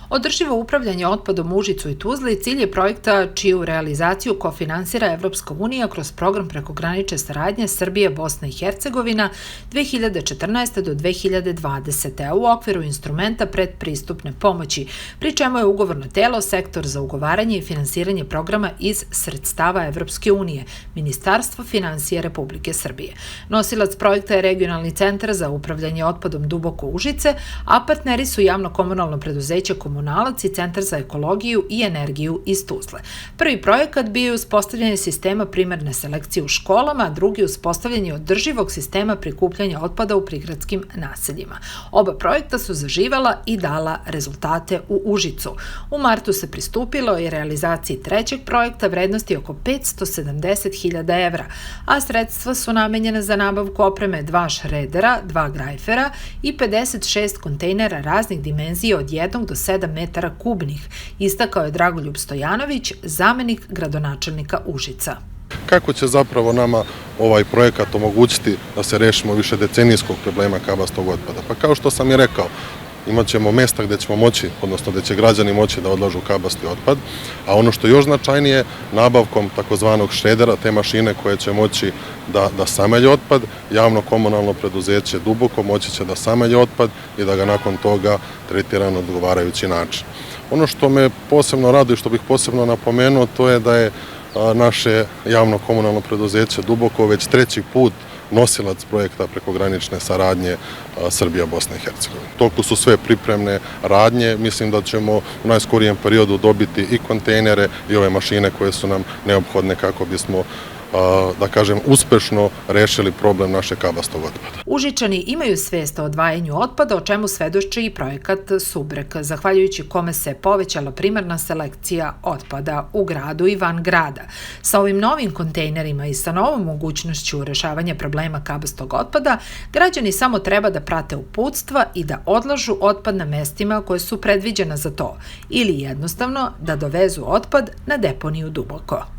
Održivo upravljanje otpadom u Užicu i Tuzli cilj je projekta čiju realizaciju kofinansira Evropska unija kroz program prekogranične saradnje Srbije, Bosna i Hercegovina 2014. do 2020. a u okviru instrumenta predpristupne pomoći, pri čemu je ugovorno telo Sektor za ugovaranje i finansiranje programa iz sredstava Evropske unije, Ministarstvo finansija Republike Srbije. Nosilac projekta je Regionalni centar za upravljanje otpadom Duboko Užice, a partneri su javno-komunalno preduzeće Komunalac i Centar za ekologiju i energiju iz Tuzle. Prvi projekat bio je uspostavljanje sistema primarne selekcije u školama, a drugi uspostavljanje održivog sistema prikupljanja otpada u prigradskim naseljima. Oba projekta su zaživala i dala rezultate u Užicu. U martu se pristupilo i realizaciji trećeg projekta vrednosti oko 570.000 evra, a sredstva su namenjena za nabavku opreme 2 šredera, 2 grajfera i 56 kontejnera raznih dimenzija od 1 do 7 metara kubnih, istakao je Dragoljub Stojanović, zamenik gradonačelnika Užica. Kako će zapravo nama ovaj projekat omogućiti da se rešimo više decenijskog problema kabastog otpada? Pa kao što sam i rekao, imat ćemo mesta gde ćemo moći, odnosno gde će građani moći da odlažu kabasti otpad, a ono što je još značajnije, nabavkom takozvanog šredera, te mašine koje će moći da samelje otpad, javno-komunalno preduzeće Duboko moći će da samelje otpad i da ga nakon toga tretira na odgovarajući način. Ono što me posebno raduje i što bih posebno napomenuo, to je da je naše javno-komunalno preduzeće Duboko već treći put nosilac projekta prekogranične saradnje Srbija, Bosna i Hercegovina. U toku su sve pripremne radnje, mislim da ćemo u najskorijem periodu dobiti i kontejnere i ove mašine koje su nam neophodne kako bismo da kažem, uspešno rešili problem našeg kabastog otpada. Užičani imaju svest o odvajanju otpada, o čemu svedoči i projekat Subrek, zahvaljujući kome se povećala primarna selekcija otpada u gradu i van grada. Sa ovim novim kontejnerima i sa novom mogućnošću rešavanja problema kabastog otpada, građani samo treba da prate uputstva i da odlažu otpad na mestima koje su predviđena za to, ili jednostavno da dovezu otpad na deponiju Duboko.